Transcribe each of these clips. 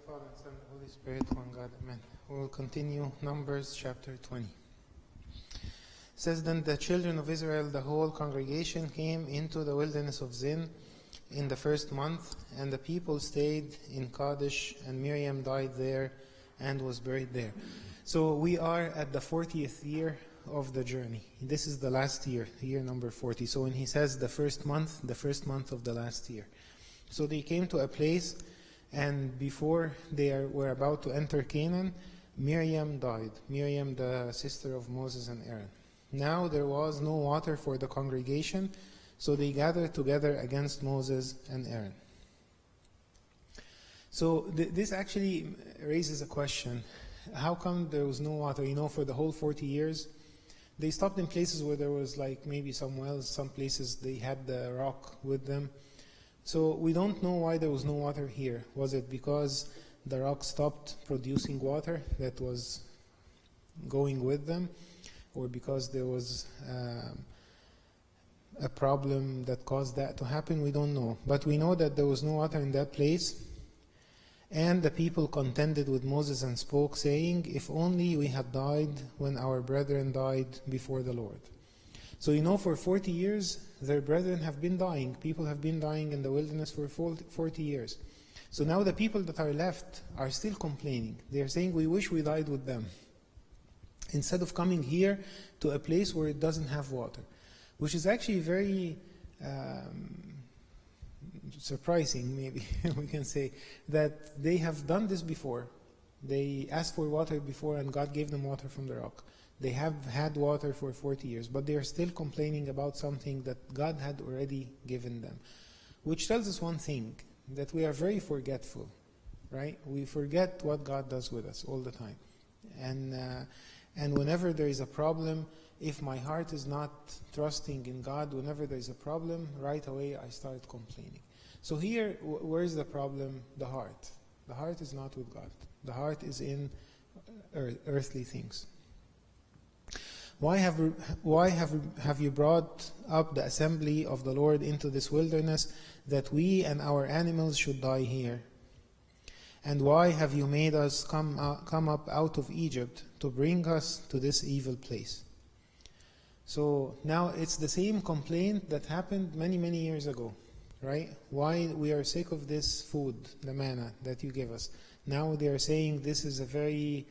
Father, and Son, and Holy Spirit, one God, Amen. We'll continue Numbers chapter 20. It says, Then the children of Israel, the whole congregation, came into the wilderness of Zin in the first month, and the people stayed in Kadesh, and Miriam died there and was buried there. So we are at the 40th year of the journey. This is the last year, year number 40. So when he says the first month of the last year. So they came to a place, and before they were about to enter Canaan, Miriam died. Miriam, the sister of Moses and Aaron. Now there was no water for the congregation, so they gathered together against Moses and Aaron. So this actually raises a question. How come there was no water? For the whole 40 years, they stopped in places where there was like maybe some wells, some places they had the rock with them. So we don't know why there was no water here. Was it because the rock stopped producing water that was going with them? Or because there was a problem that caused that to happen? We don't know. But we know that there was no water in that place. And the people contended with Moses and spoke, saying, If only we had died when our brethren died before the Lord. So for 40 years, their brethren have been dying. People have been dying in the wilderness for 40 years. So now the people that are left are still complaining. They are saying, we wish we died with them. Instead of coming here to a place where it doesn't have water. Which is actually very surprising, maybe we can say, that they have done this before. They asked for water before and God gave them water from the rock. They have had water for 40 years, but they are still complaining about something that God had already given them. Which tells us one thing, that we are very forgetful, right? We forget what God does with us all the time. And whenever there is a problem, if my heart is not trusting in God, whenever there is a problem, right away I start complaining. So here, where is the problem? The heart. The heart is not with God. The heart is in earthly things. Why have you brought up the assembly of the Lord into this wilderness, that we and our animals should die here? And why have you made us come up out of Egypt to bring us to this evil place? So now it's the same complaint that happened many, many years ago, right? Why we are sick of this food, the manna that you give us. Now they are saying this is a very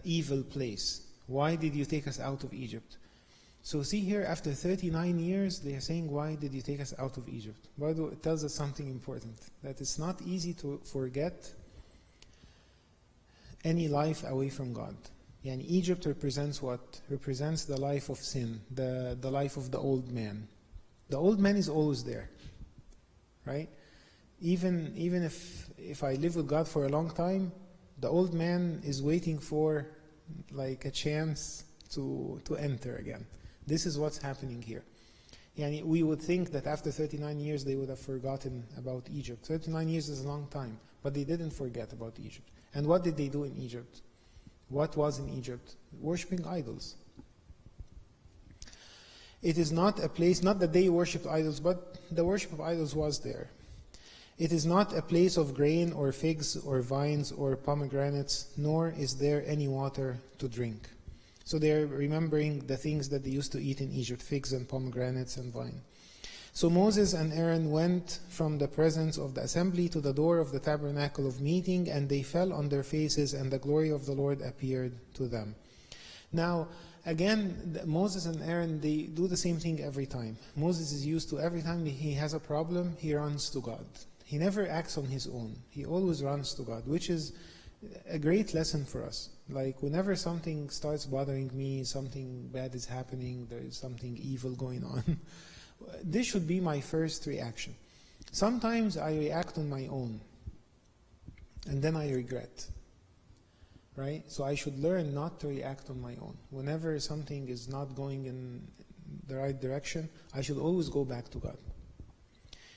evil place. Why did you take us out of Egypt? So see here, after 39 years, they are saying, why did you take us out of Egypt? By the way, it tells us something important, that it's not easy to forget any life away from God. And Egypt represents what? Represents the life of sin, the life of the old man. The old man is always there, right? Even if I live with God for a long time, the old man is waiting for like a chance to enter again. This is what's happening here. And we would think that after 39 years they would have forgotten about Egypt. 39 years is a long time, but they didn't forget about Egypt. And what did they do in Egypt? What was in Egypt? Worshipping idols. It is not a place, not that they worshipped idols, but the worship of idols was there. It is not a place of grain or figs or vines or pomegranates, nor is there any water to drink. So they're remembering the things that they used to eat in Egypt, figs and pomegranates and wine. So Moses and Aaron went from the presence of the assembly to the door of the tabernacle of meeting, and they fell on their faces, and the glory of the Lord appeared to them. Now, again, Moses and Aaron, they do the same thing every time. Moses is used to every time he has a problem, he runs to God. He never acts on his own. He always runs to God, which is a great lesson for us. Like whenever something starts bothering me, something bad is happening, there is something evil going on, this should be my first reaction. Sometimes I react on my own, and then I regret. Right? So I should learn not to react on my own. Whenever something is not going in the right direction, I should always go back to God.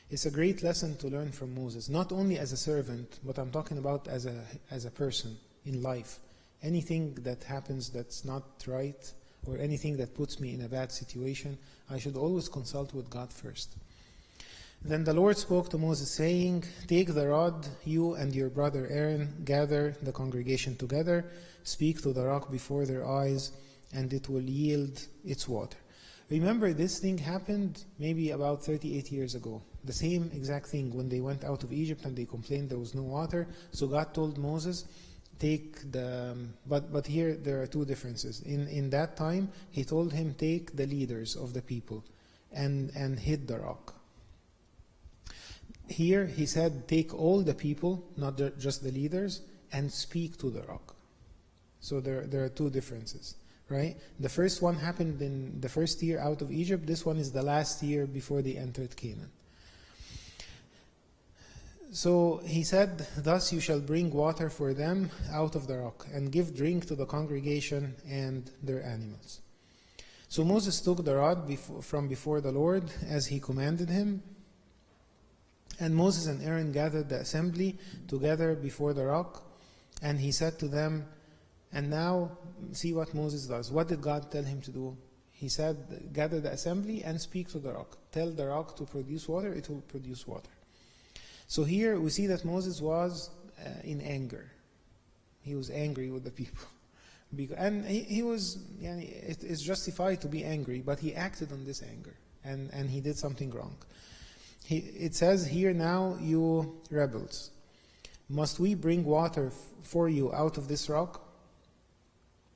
It's a great lesson to learn from Moses, not only as a servant, but I'm talking about as a person in life. Anything that happens that's not right, or anything that puts me in a bad situation, I should always consult with God first. Then the Lord spoke to Moses, saying, Take the rod, you and your brother Aaron, gather the congregation together, speak to the rock before their eyes, and it will yield its water. Remember, this thing happened maybe about 38 years ago. The same exact thing when they went out of Egypt and they complained there was no water. So God told Moses, take the... But here there are two differences. In that time, he told him, take the leaders of the people and hit the rock. Here he said, take all the people, not just the leaders, and speak to the rock. So there are two differences, right? The first one happened in the first year out of Egypt. This one is the last year before they entered Canaan. So he said, thus you shall bring water for them out of the rock, and give drink to the congregation and their animals. So Moses took the rod from before the Lord, as he commanded him. And Moses and Aaron gathered the assembly together before the rock, and he said to them, and now see what Moses does. What did God tell him to do? He said, gather the assembly and speak to the rock. Tell the rock to produce water, it will produce water. So here we see that Moses was in anger. He was angry with the people. And he was, it's justified to be angry, but he acted on this anger, and he did something wrong. It says here, now you rebels, must we bring water for you out of this rock?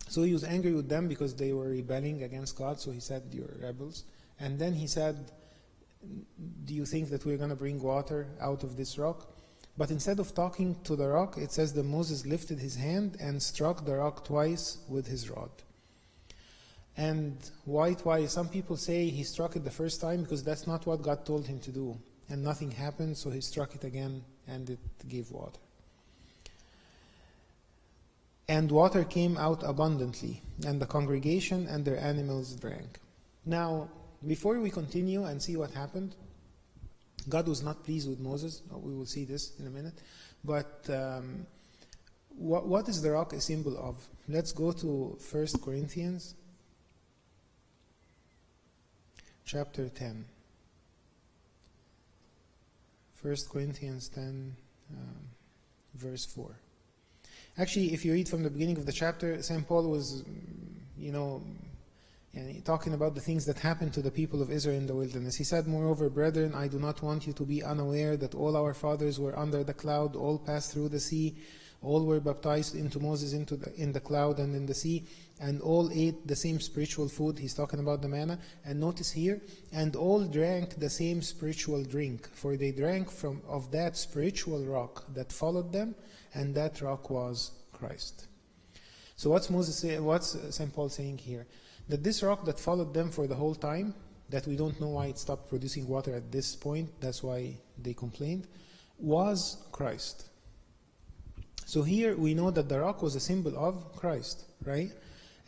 So he was angry with them because they were rebelling against God, so he said, you're rebels. And then he said, do you think that we're going to bring water out of this rock? But instead of talking to the rock, it says that Moses lifted his hand and struck the rock twice with his rod. And why twice? Some people say he struck it the first time because that's not what God told him to do. And nothing happened, so he struck it again and it gave water. And water came out abundantly, and the congregation and their animals drank. Now, before we continue and see what happened, God was not pleased with Moses. We will see this in a minute. But what is the rock a symbol of? Let's go to 1 Corinthians chapter 10. 1 Corinthians 10, verse 4. Actually, if you read from the beginning of the chapter, St. Paul was, talking about the things that happened to the people of Israel in the wilderness. He said, moreover, brethren, I do not want you to be unaware that all our fathers were under the cloud, all passed through the sea, all were baptized into Moses in the cloud and in the sea, and all ate the same spiritual food. He's talking about the manna. And notice here, and all drank the same spiritual drink, for they drank of that spiritual rock that followed them, and that rock was Christ. So what's St. Paul saying here? That this rock that followed them for the whole time, that we don't know why it stopped producing water at this point, that's why they complained, was Christ. So here we know that the rock was a symbol of Christ, right?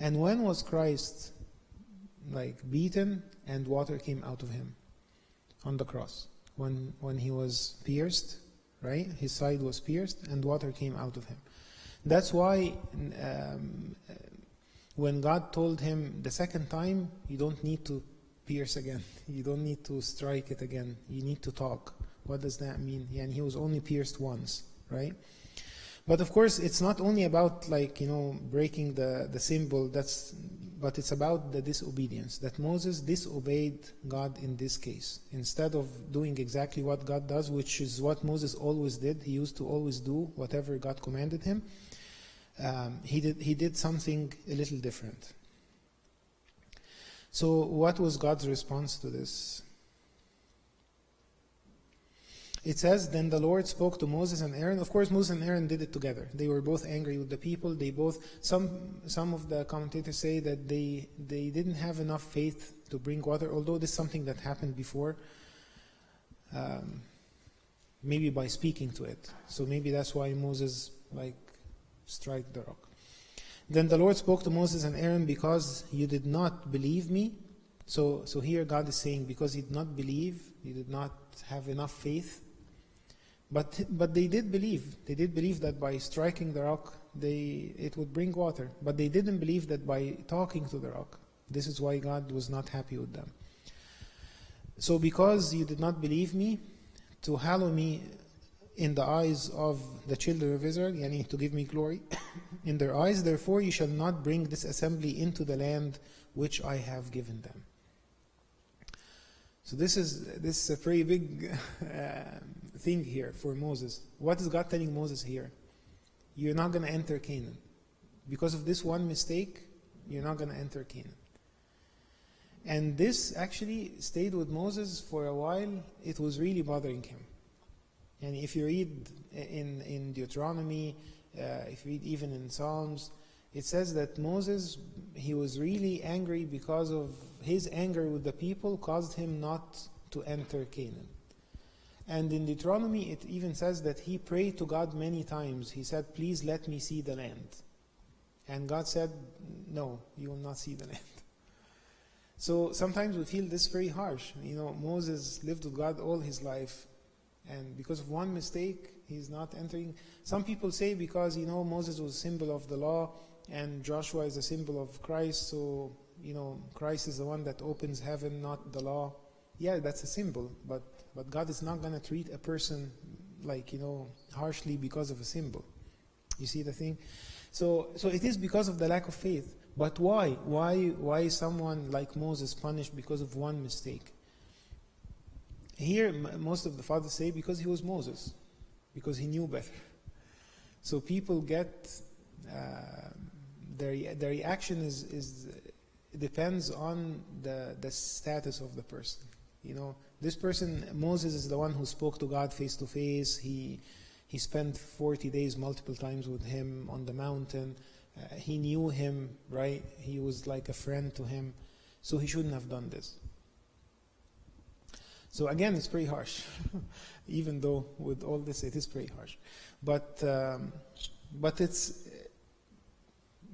And when was Christ beaten and water came out of him? On the cross. When he was pierced, right? His side was pierced and water came out of him. That's why when God told him the second time, you don't need to pierce again. You don't need to strike it again. You need to talk. What does that mean? And he was only pierced once, right? But of course, it's not only about breaking the symbol, but it's about the disobedience, that Moses disobeyed God in this case. Instead of doing exactly what God does, which is what Moses always did, he used to always do whatever God commanded him, he did something a little different. So what was God's response to this? It says, then the Lord spoke to Moses and Aaron. Of course, Moses and Aaron did it together. They were both angry with the people. Some of the commentators say that they didn't have enough faith to bring water, although this is something that happened before, maybe by speaking to it. So maybe that's why Moses strike the rock. Then the Lord spoke to Moses and Aaron, because you did not believe me. So here God is saying, because you did not believe, you did not have enough faith. But they did believe. They did believe that by striking the rock, it would bring water. But they didn't believe that by talking to the rock. This is why God was not happy with them. So because you did not believe me, to hallow me in the eyes of the children of Israel, yani to give me glory in their eyes, therefore you shall not bring this assembly into the land which I have given them. So this is a very big thing here for Moses. What is God telling Moses here? You're not going to enter Canaan. Because of this one mistake, you're not going to enter Canaan. And this actually stayed with Moses for a while. It was really bothering him. And if you read in Deuteronomy, if you read even in Psalms, it says that Moses, he was really angry because of his anger with the people caused him not to enter Canaan. And in Deuteronomy, it even says that he prayed to God many times. He said, please let me see the land. And God said, no, you will not see the land. So sometimes we feel this very harsh. Moses lived with God all his life. And because of one mistake, he's not entering. Some people say because, Moses was a symbol of the law and Joshua is a symbol of Christ. So, Christ is the one that opens heaven, not the law. Yeah, that's a symbol. But God is not going to treat a person harshly because of a symbol. You see the thing? So it is because of the lack of faith. But why? Why is someone like Moses punished because of one mistake? Here, most of the fathers say because he was Moses, because he knew better. So people get their reaction is depends on the status of the person. This person, Moses, is the one who spoke to God face to face. He spent 40 days multiple times with him on the mountain. He knew him, right? He was like a friend to him. So he shouldn't have done this. So again, it's pretty harsh. Even though with all this, it is pretty harsh. But it's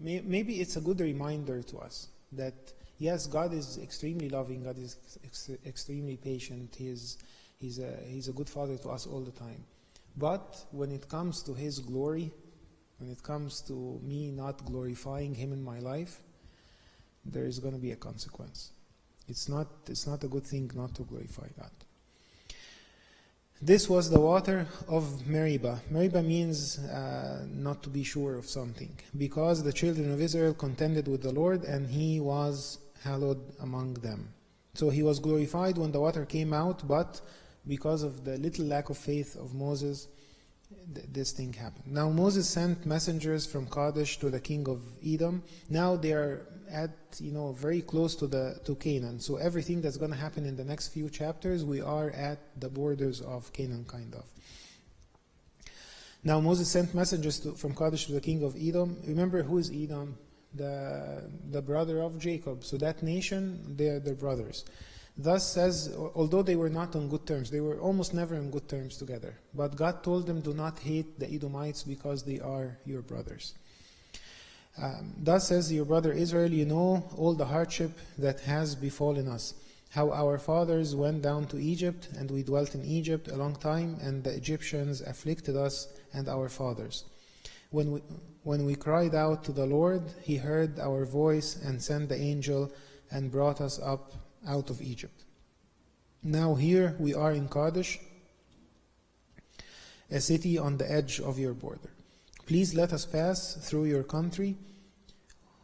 maybe it's a good reminder to us that yes, God is extremely loving. God is extremely patient. He's a good father to us all the time. But when it comes to His glory, when it comes to me not glorifying Him in my life, there is going to be a consequence. It's not a good thing not to glorify God. This was the water of Meribah. Meribah means not to be sure of something. Because the children of Israel contended with the Lord, and He was hallowed among them. So He was glorified when the water came out, but because of the little lack of faith of Moses, this thing happened. Now Moses sent messengers from Kadesh to the king of Edom. Now they are at very close to Canaan. So everything that's going to happen in the next few chapters, we are at the borders of Canaan, kind of. Now Moses sent messengers from Kadesh to the king of Edom. Remember, who is Edom? The brother of Jacob. So that nation, they are their brothers. Thus says, although they were not on good terms, they were almost never on good terms together. But God told them, do not hate the Edomites because they are your brothers. Thus says your brother Israel, you know all the hardship that has befallen us, how our fathers went down to Egypt, and we dwelt in Egypt a long time, and the Egyptians afflicted us and our fathers. When we cried out to the Lord, He heard our voice and sent the angel and brought us up out of Egypt. Now here we are in Kadesh, a city on the edge of your border. Please let us pass through your country.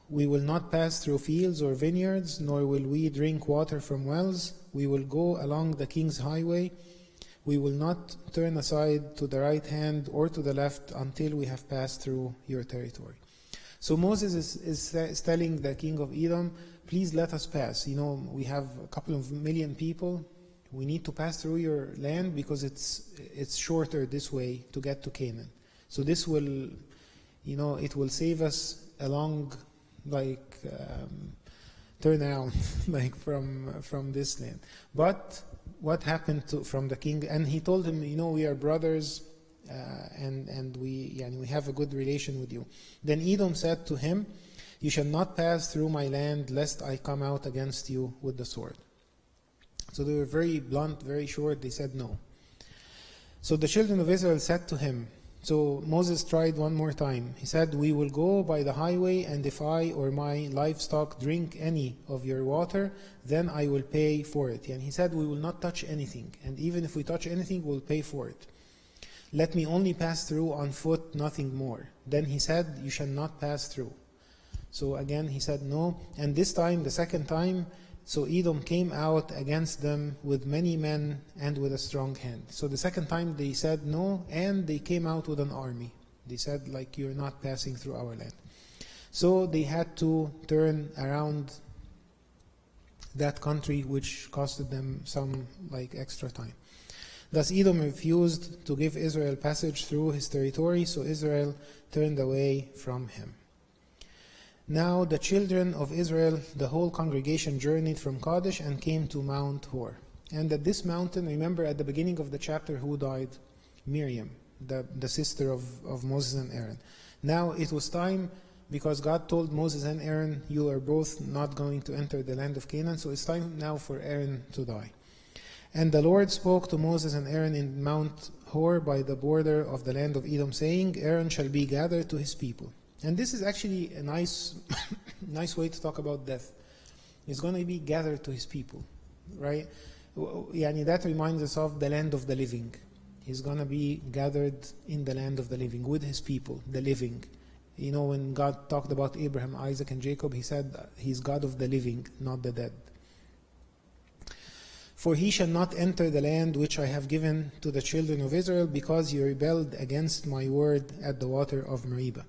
We will not pass through fields or vineyards, nor will we drink water from wells. We will go along the king's highway. We will not turn aside to the right hand or to the left until we have passed through your territory. So Moses is telling the king of Edom, please let us pass. We have a couple of million people. We need to pass through your land because it's shorter this way to get to Canaan. So this will, it will save us a long, turn around, from this land. But what happened from the king? And he told him, we are brothers, and we have a good relation with you. Then Edom said to him, you shall not pass through my land, lest I come out against you with the sword. So they were very blunt, very short. They said no. So the children of Israel said to him, So Moses tried one more time. He said, "We will go by the highway, and if I or my livestock drink any of your water, then I will pay for it." And he said, "We will not touch anything, and even if we touch anything, we'll pay for it. Let me only pass through on foot, nothing more." Then he said, "You shall not pass through." So again he said no, and this time, the second time, so Edom came out against them with many men and with a strong hand. So the second time they said no, and they came out with an army. They said, like, "You're not passing through our land." So they had to turn around that country, which costed them some extra time. Thus Edom refused to give Israel passage through his territory, so Israel turned away from him. Now the children of Israel, the whole congregation, journeyed from Kadesh and came to Mount Hor. And at this mountain, remember at the beginning of the chapter who died? Miriam, the sister of Moses and Aaron. Now it was time, because God told Moses and Aaron, "You are both not going to enter the land of Canaan," so it's time now for Aaron to die. And the Lord spoke to Moses and Aaron in Mount Hor by the border of the land of Edom, saying, "Aaron shall be gathered to his people." And this is actually a nice way to talk about death. He's going to be gathered to his people, right? That reminds us of the land of the living. He's going to be gathered in the land of the living with his people, the living. When God talked about Abraham, Isaac, and Jacob, he said he's God of the living, not the dead. "For he shall not enter the land which I have given to the children of Israel, because you rebelled against my word at the water of Meribah."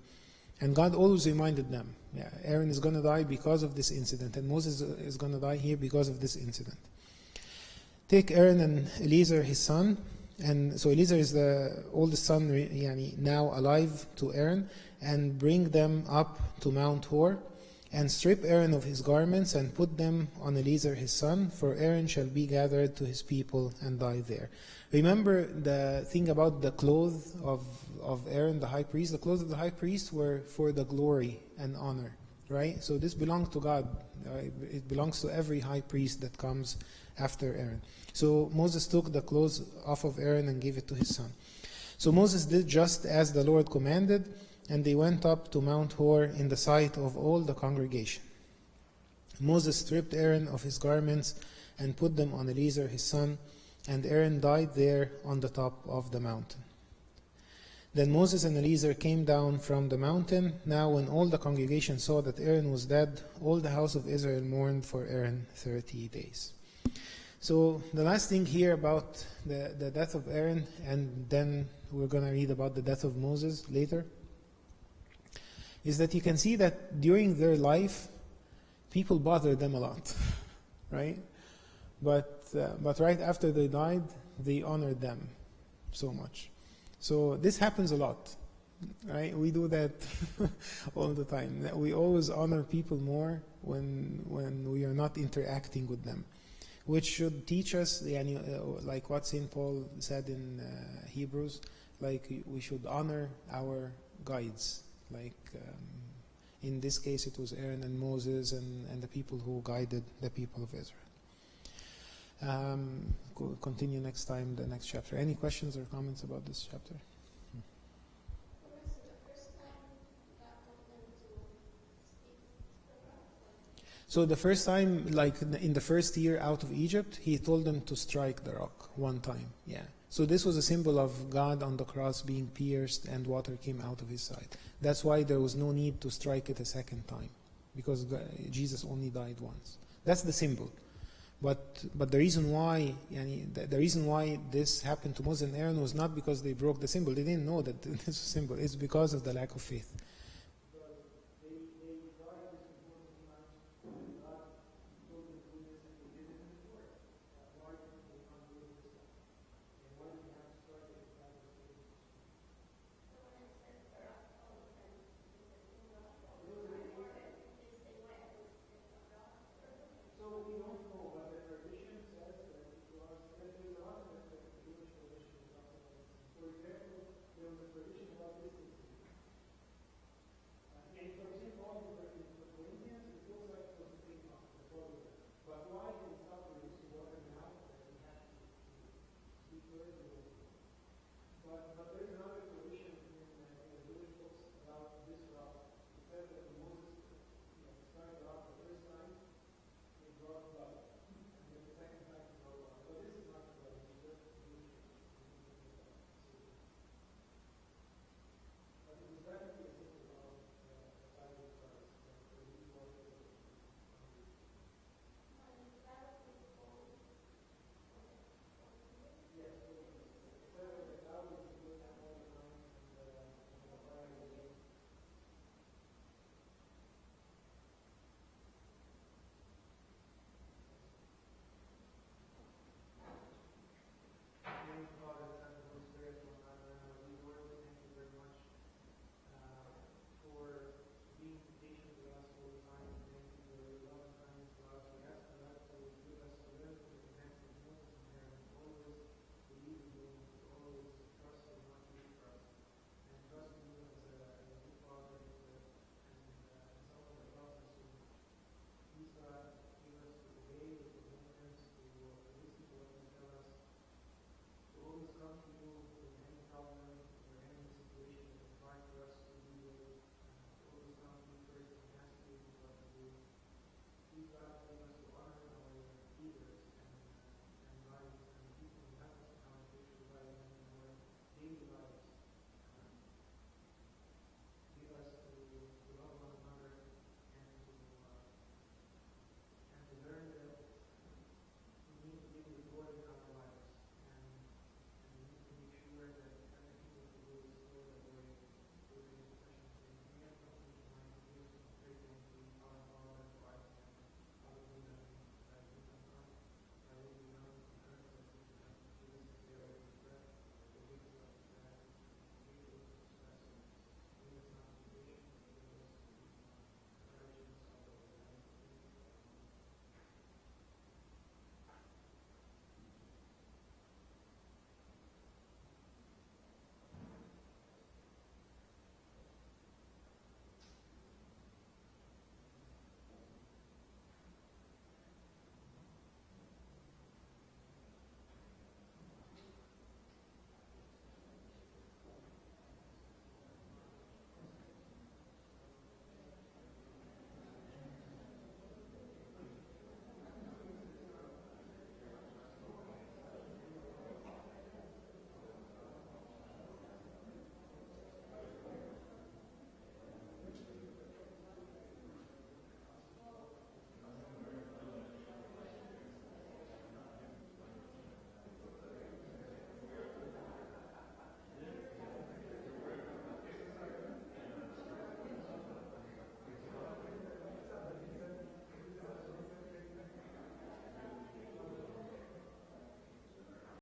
And God always reminded them, Aaron is going to die because of this incident, and Moses is going to die here because of this incident. "Take Aaron and Eliezer his son," and so Eliezer is the oldest son now alive to Aaron, "and bring them up to Mount Hor, and strip Aaron of his garments, and put them on Eliezer his son, for Aaron shall be gathered to his people and die there." Remember the thing about the clothes of Aaron, the high priest? The clothes of the high priest were for the glory and honor, right? So this belonged to God. It belongs to every high priest that comes after Aaron. So Moses took the clothes off of Aaron and gave it to his son. So Moses did just as the Lord commanded, and they went up to Mount Hor in the sight of all the congregation. Moses stripped Aaron of his garments and put them on Eliezer his son, and Aaron died there on the top of the mountain. Then Moses and Eliezer came down from the mountain. Now when all the congregation saw that Aaron was dead, all the house of Israel mourned for Aaron 30 days. So the last thing here about the death of Aaron, and then we're going to read about the death of Moses later, is that you can see that during their life, people bothered them a lot, right? But right after they died, they honored them so much. So this happens a lot, right? We do that all the time. We always honor people more when we are not interacting with them, which should teach us, like what St. Paul said in Hebrews, we should honor our guides. In this case, it was Aaron and Moses and the people who guided the people of Israel. Continue next time, the next chapter. Any questions or comments about this chapter? So the first time, in the first year out of Egypt, he told them to strike the rock one time. Yeah. So this was a symbol of God on the cross being pierced and water came out of his side. That's why there was no need to strike it a second time, because Jesus only died once. That's the symbol. But the reason why this happened to Moses and Aaron was not because they broke the symbol. They didn't know that this was a symbol. It's because of the lack of faith.